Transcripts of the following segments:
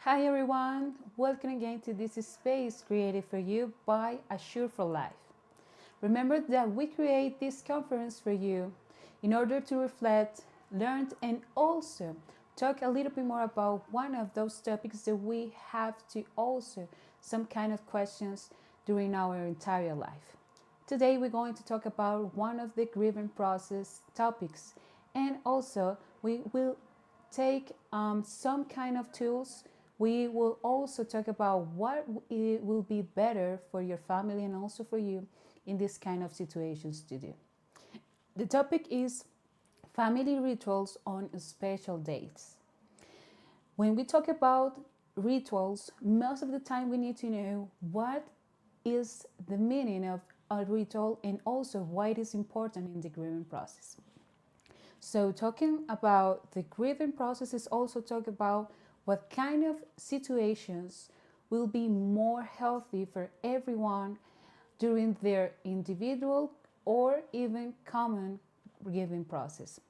Hi everyone, welcome again to this space created for you by Assure for Life. Remember that we create this conference for you in order to reflect, learn, and also talk a little bit more about one of those topics that we have to also some kind of questions during our entire life. Today we're going to talk about one of the grieving process topics, and also we will take some kind of tools. We will also talk about what it will be better for your family and also for you in this kind of situations to do. The topic is family rituals on special dates. When we talk about rituals, most of the time we need to know what is the meaning of a ritual and also why it is important in the grieving process. So talking about the grieving process is also talk about what kind of situations will be more healthy for everyone during their individual or even common grieving process.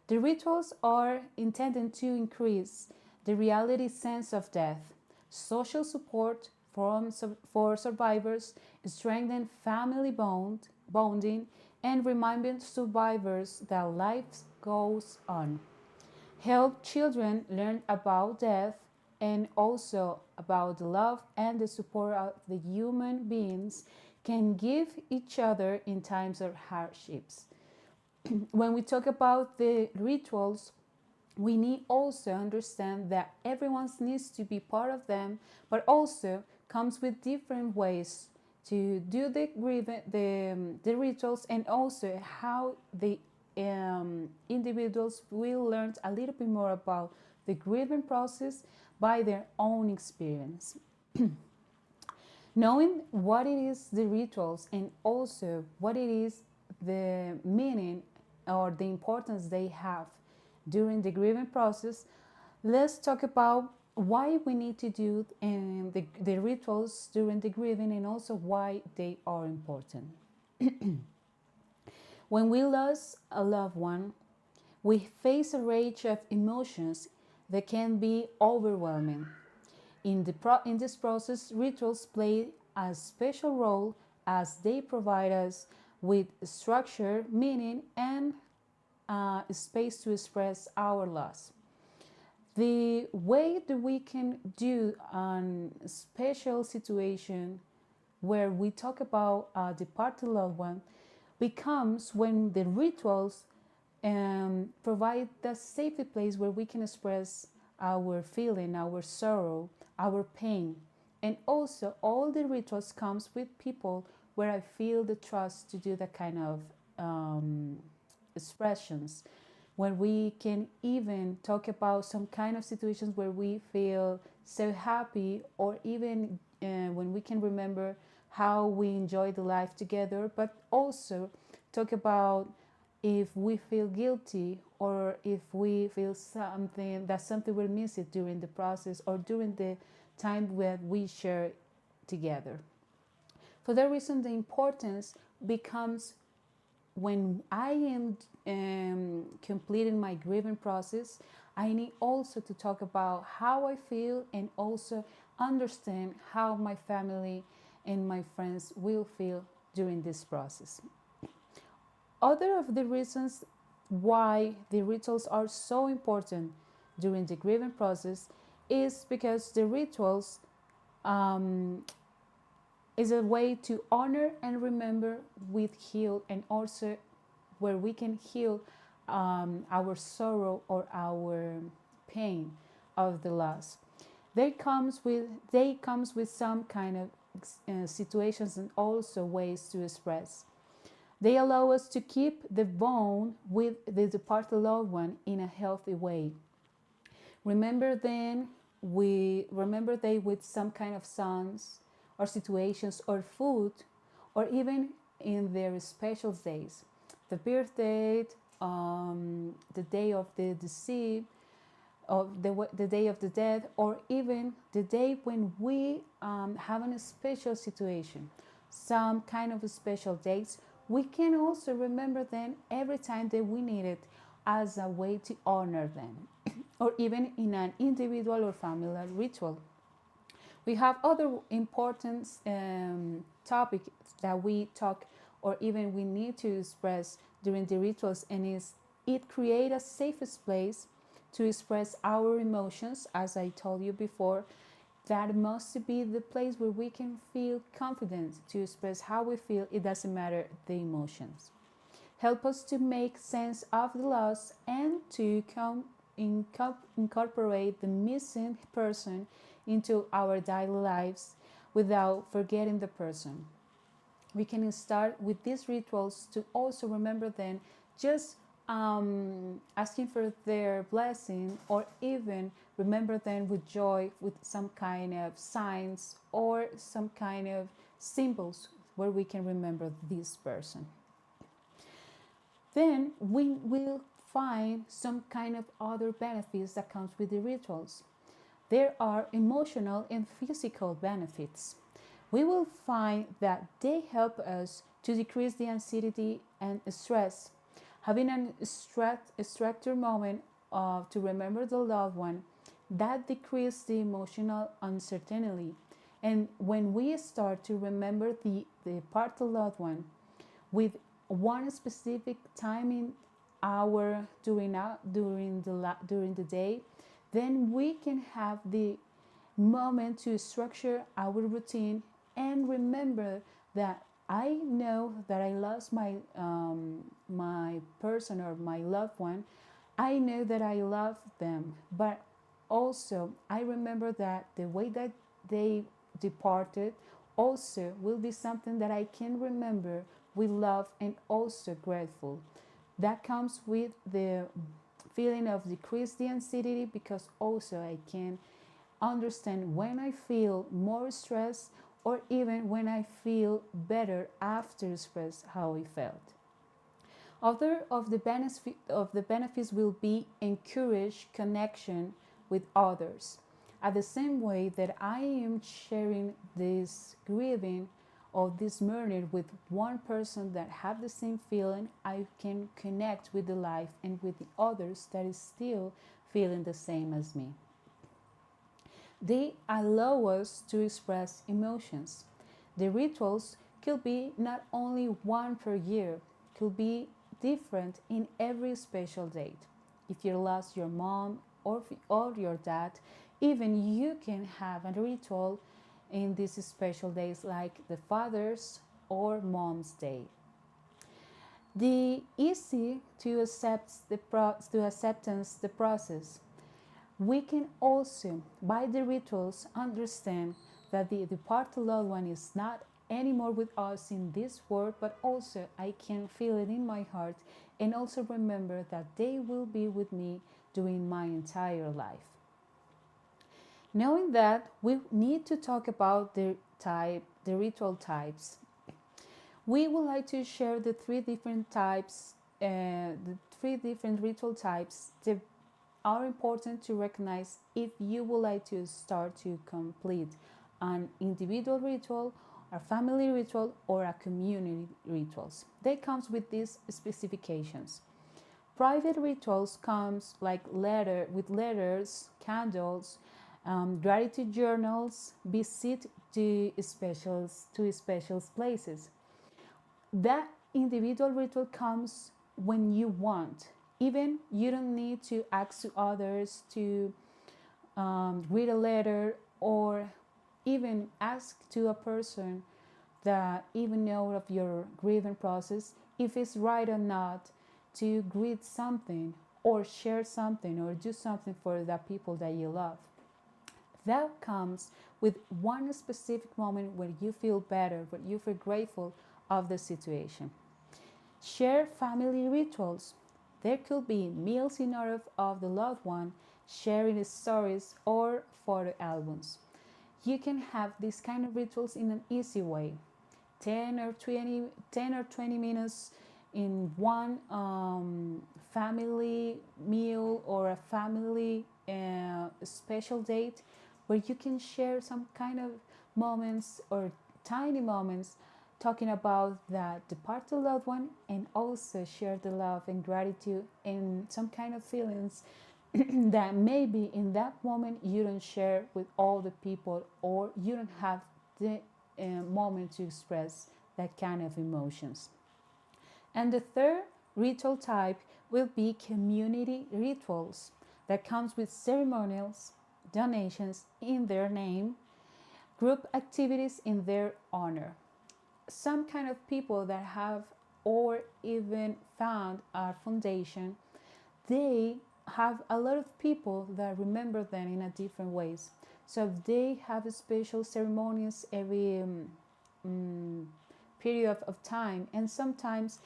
The rituals are intended to increase the reality sense of death, social support for survivors, strengthen family bonding, and reminding survivors that life goes on. Help children learn about death and also about the love and the support of the human beings can give each other in times of hardships. When we talk about the rituals, we need also understand that everyone needs to be part of them, but also comes with different ways to do the rituals, and also how the individuals will learn a little bit more about the grieving process by their own experience. Knowing what it is the rituals and also what it is the meaning or the importance they have during the grieving process, let's talk about why we need to do the rituals during the grieving and also why they are important. When we lose a loved one, we face a range of emotions that can be overwhelming. In this process, rituals play a special role as they provide us with structure, meaning, and space to express our loss. The way that we can do a special situation where we talk about a departed loved one becomes when the rituals provide the safety place where we can express our feeling, our sorrow, our pain. And also all the rituals comes with people where I feel the trust to do that kind of expressions, when we can even talk about some kind of situations where we feel so happy, or even when we can remember how we enjoy the life together, but also talk about if we feel guilty or if we feel something we're missing during the process or during the time that we share together. For that reason, the importance becomes when I am completing my grieving process, I need also to talk about how I feel and also understand how my family and my friends will feel during this process. Other of the reasons why the rituals are so important during the grieving process is because the rituals um, is a way to honor and remember with heal, and also where we can heal our sorrow or our pain of the loss. They comes with some kind of situations and also ways to express. They allow us to keep the bond with the departed loved one in a healthy way. Remember then, we remember they with some kind of songs or situations or food, or even in their special days, the birthday, the day of the deceased, of the day of the dead, or even the day when we have a special situation, some kind of special dates. We can also remember them every time that we need it as a way to honor them. or even in an individual or familiar ritual. We have other important topics that we talk or even we need to express during the rituals, and is it create a safe space to express our emotions. As I told you before, that must be the place where we can feel confident to express how we feel. It doesn't matter the emotions. Help us to make sense of the loss and to incorporate the missing person into our daily lives without forgetting the person. We can start with these rituals to also remember them, just asking for their blessing, or even remember them with joy, with some kind of signs or some kind of symbols where we can remember this person. Then we will find some kind of other benefits that comes with the rituals. There are emotional and physical benefits. We will find that they help us to decrease the anxiety and stress. Having an structured moment to remember the loved one, that decreases the emotional uncertainty. And when we start to remember the part of the loved one with one specific timing hour during the day, then we can have the moment to structure our routine and remember that I know that I lost my person or my loved one. I know that I love them, but also I remember that the way that they departed also will be something that I can remember with love and also grateful. That comes with the feeling of decreased anxiety, because also I can understand when I feel more stressed or even when I feel better after express how I felt. Other of the benefits will be encourage connection with others. At the same way that I am sharing this grieving or this murder with one person that have the same feeling, I can connect with the life and with the others that is still feeling the same as me. They allow us to express emotions. The rituals could be not only one per year, could be different in every special date. If you lost your mom or your dad, even you can have a ritual in these special days like the Father's or Mom's Day. The easy to acceptance the process. We can also, by the rituals, understand that the departed loved one is not anymore with us in this world, but also I can feel it in my heart and also remember that they will be with me during my entire life. Knowing that, we need to talk about the ritual types. We would like to share the three different ritual types that are important to recognize if you would like to start to complete an individual ritual, a family ritual, or a community rituals. They comes with these specifications. Private rituals comes like with letters, candles, gratitude journals, visit to special places. That individual ritual comes when you want. Even you don't need to ask to others to read a letter or even ask to a person that even know of your grieving process if it's right or not to greet something or share something or do something for the people that you love. That comes with one specific moment where you feel better, where you feel grateful of the situation. Share family rituals. There could be meals in honor of the loved one, sharing stories, or photo albums. You can have these kind of rituals in an easy way. 10 or 20 minutes in one family meal or a family special date where you can share some kind of moments or tiny moments talking about that departed loved one and also share the love and gratitude and some kind of feelings that maybe in that moment you don't share with all the people, or you don't have the moment to express that kind of emotions. And the third ritual type will be community rituals that comes with ceremonials, donations in their name, group activities in their honor. Some kind of people that have or even found our foundation, they have a lot of people that remember them in a different ways. So they have special ceremonies every period of time, and sometimes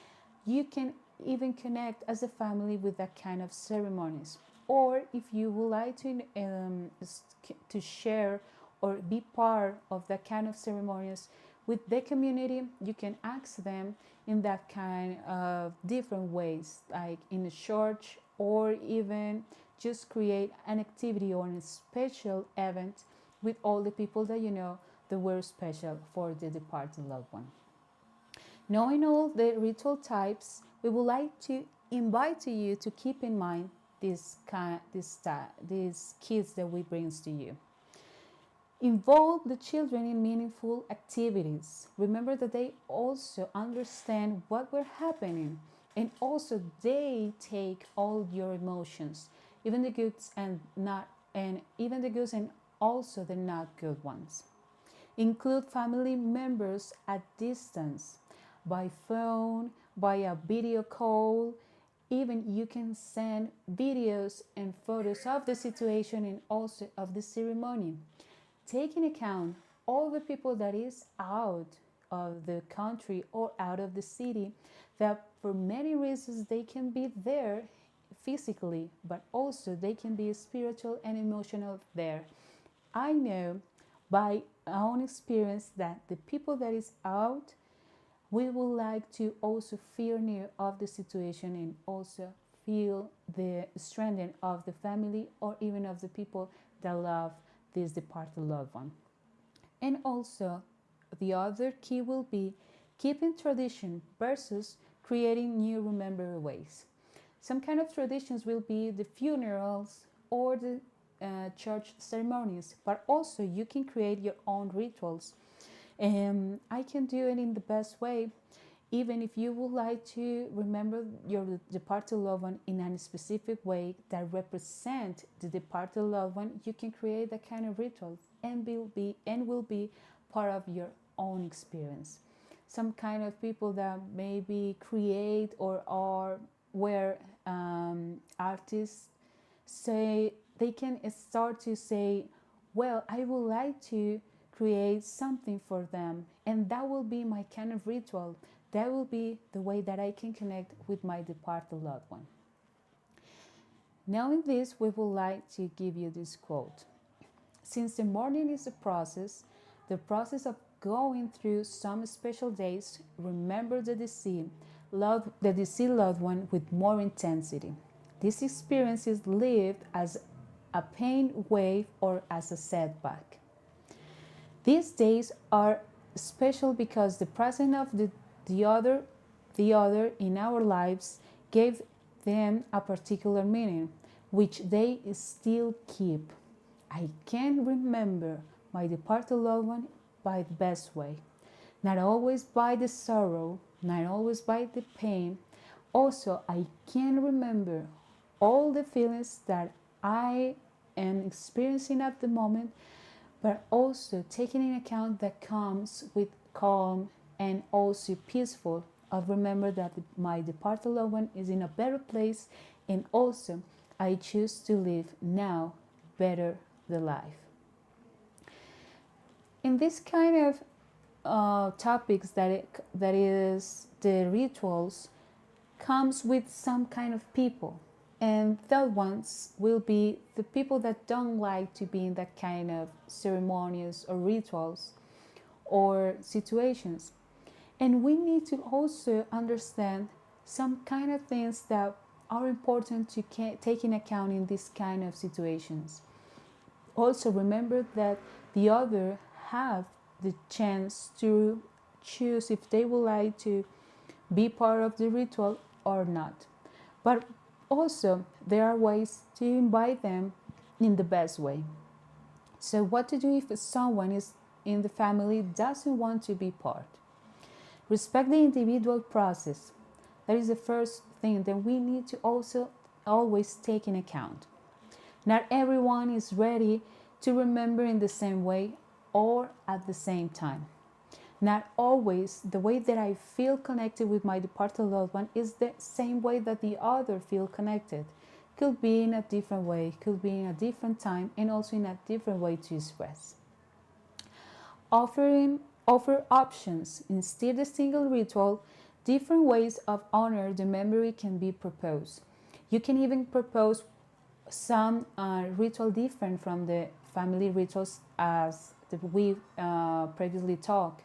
you can even connect as a family with that kind of ceremonies. Or if you would like to share or be part of that kind of ceremonies with the community, you can ask them in that kind of different ways, like in a church, or even just create an activity or a special event with all the people that you know that were special for the departed loved one. Knowing all the ritual types, we would like to invite you to keep in mind these kids that we bring to you. Involve the children in meaningful activities. Remember that they also understand what were happening, and also they take all your emotions, even the goods and not, and even the goods and also the not good ones. Include family members at distance, by phone, by a video call. Even you can send videos and photos of the situation and also of the ceremony. Take into account all the people that is out of the country or out of the city, that for many reasons they can be there physically, but also they can be spiritual and emotional there. I know by our own experience that the people that is out, we would like to also feel near of the situation and also feel the strengthening of the family or even of the people that love this departed loved one. And also, the other key will be keeping tradition versus creating new remember ways. Some kind of traditions will be the funerals or the church ceremonies, but also you can create your own rituals. And I can do it in the best way. Even if you would like to remember your departed loved one in a specific way that represent the departed loved one, you can create that kind of ritual and will be part of your own experience. Some kind of people that maybe create or are where artists say, they can start to say, well, I would like to create something for them, and that will be my kind of ritual. That will be the way that I can connect with my departed loved one. Knowing this, we would like to give you this quote. Since the mourning is a process, the process of going through some special days, remember the deceased loved one with more intensity. This experience is lived as a pain wave or as a setback. These days are special because the presence of the other in our lives gave them a particular meaning, which they still keep. I can remember my departed loved one by the best way, not always by the sorrow, not always by the pain. Also, I can remember all the feelings that I am experiencing at the moment, but also taking into account that comes with calm and also peaceful of remember that my departed loved one is in a better place, and also I choose to live now better the life. In this kind of topics that is the rituals comes with some kind of people, and third ones will be the people that don't like to be in that kind of ceremonies or rituals or situations. And we need to also understand some kind of things that are important to take in account in this kind of situations. Also remember that the other have the chance to choose if they would like to be part of the ritual or not. But also there are ways to invite them in the best way. So what to do if someone is in the family doesn't want to be part? Respect the individual process. That is the first thing that we need to also always take in account. Not everyone is ready to remember in the same way or at the same time. Not always the way that I feel connected with my departed loved one is the same way that the other feel connected. Could be in a different way, could be in a different time, and also in a different way to express. Offer options instead of single ritual. Different ways of honor the memory can be proposed. You can even propose some ritual different from the family rituals as we previously talked.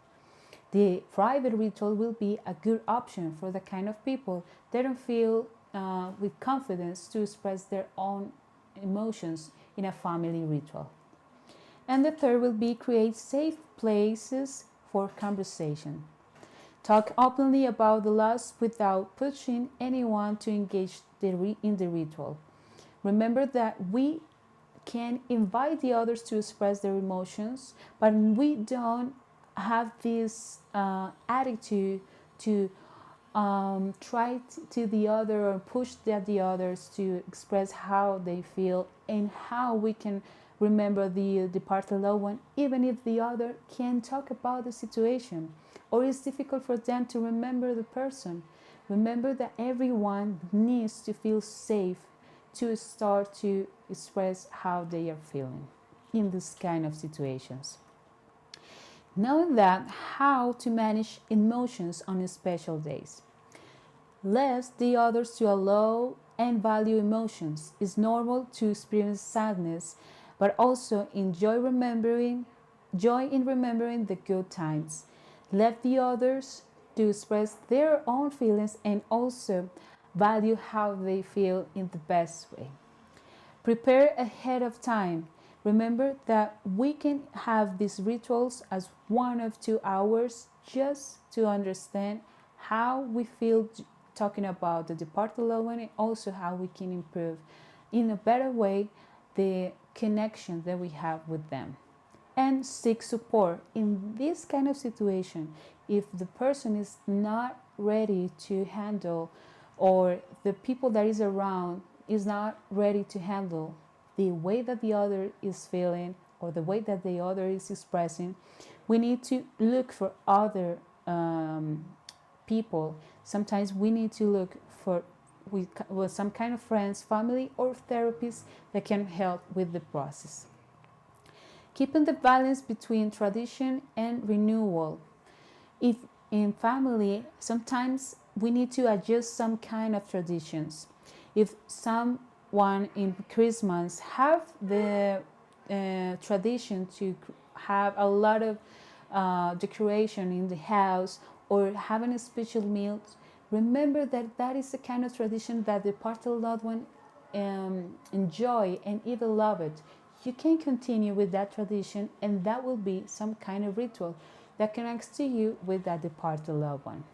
The private ritual will be a good option for the kind of people that don't feel with confidence to express their own emotions in a family ritual. And the third will be create safe places for conversation. Talk openly about the loss without pushing anyone to engage in the ritual. Remember that we can invite the others to express their emotions, but we don't have this attitude to try to the other or push the others to express how they feel and how we can remember the departed loved one, even if the other can talk about the situation or it's difficult for them to remember the person. Remember that everyone needs to feel safe to start to express how they are feeling in this kind of situations. Knowing that, how to manage emotions on special days. Let the others to allow and value emotions. It's normal to experience sadness, but also joy in remembering the good times. Let the others to express their own feelings and also value how they feel in the best way. Prepare ahead of time. Remember that we can have these rituals as 1 or 2 hours just to understand how we feel talking about the departed loved one and also how we can improve in a better way the connection that we have with them. And seek support in this kind of situation. If the person is not ready to handle or the people that is around is not ready to handle the way that the other is feeling or the way that the other is expressing, we need to look for other people. Sometimes we need to look for with some kind of friends, family, or therapists that can help with the process. Keeping the balance between tradition and renewal. If in family, sometimes we need to adjust some kind of traditions. If someone in Christmas have the tradition to have a lot of decoration in the house or having a special meal, remember that that is the kind of tradition that the departed loved one enjoy and even love it. You can continue with that tradition, and that will be some kind of ritual that connects to you with that departed loved one.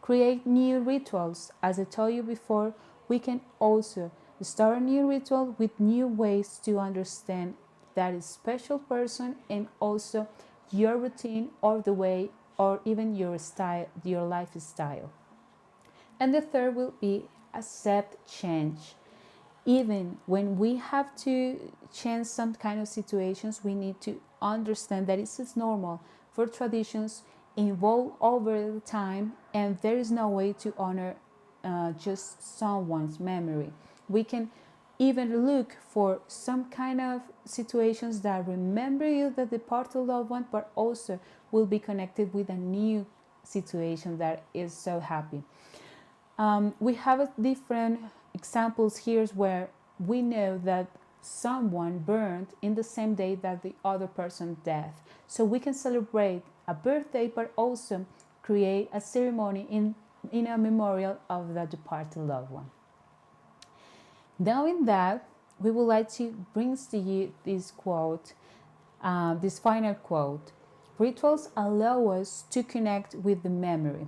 Create new rituals. As I told you before, we can also start a new ritual with new ways to understand that special person and also your routine or the way or even your style, your lifestyle. And the third will be accept change. Even when we have to change some kind of situations, we need to understand that it's normal for traditions evolve over the time and there is no way to honor just someone's memory. We can even look for some kind of situations that remember you the departed loved one, but also will be connected with a new situation that is so happy. We have different examples here where we know that someone burned in the same day that the other person's death. So we can celebrate a birthday, but also create a ceremony in a memorial of the departed loved one. Knowing that, we would like to bring to you this quote, this final quote. Rituals allow us to connect with the memory.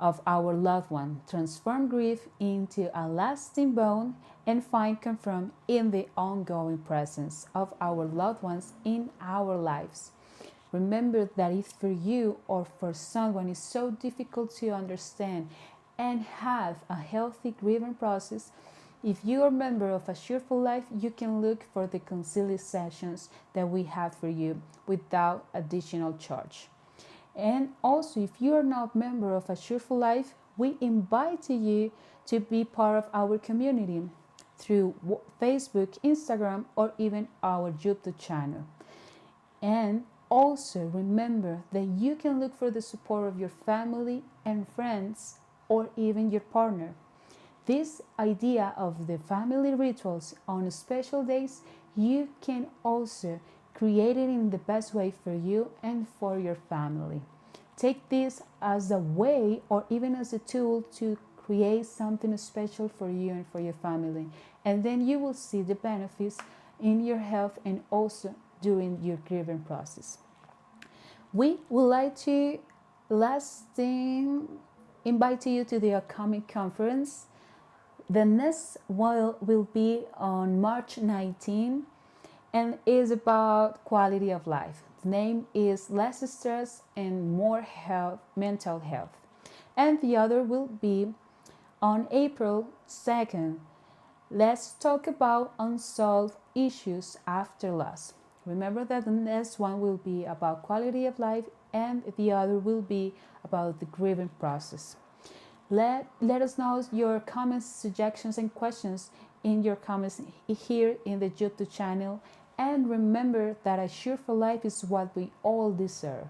of our loved one, transform grief into a lasting bond, and find comfort in the ongoing presence of our loved ones in our lives. Remember that if for you or for someone it's so difficult to understand and have a healthy grieving process, if you are a member of A Cheerful Life, you can look for the counseling sessions that we have for you without additional charge. And also, if you are not a member of A Cheerful Life, we invite you to be part of our community through Facebook, Instagram, or even our YouTube channel. And also remember that you can look for the support of your family and friends or even your partner. This idea of the family rituals on special days, you can also create it in the best way for you and for your family. Take this as a way or even as a tool to create something special for you and for your family. And then you will see the benefits in your health and also during your grieving process. We would like to last thing invite you to the upcoming conference. The next one will be on March 19 and is about quality of life. The name is Less Stress and More Health, Mental Health. And the other will be on April 2nd. Let's talk about unsolved issues after loss. Remember that the next one will be about quality of life and the other will be about the grieving process. Let us know your comments, suggestions, and questions in your comments here in the YouTube channel. And remember that A Cheerful Life is what we all deserve.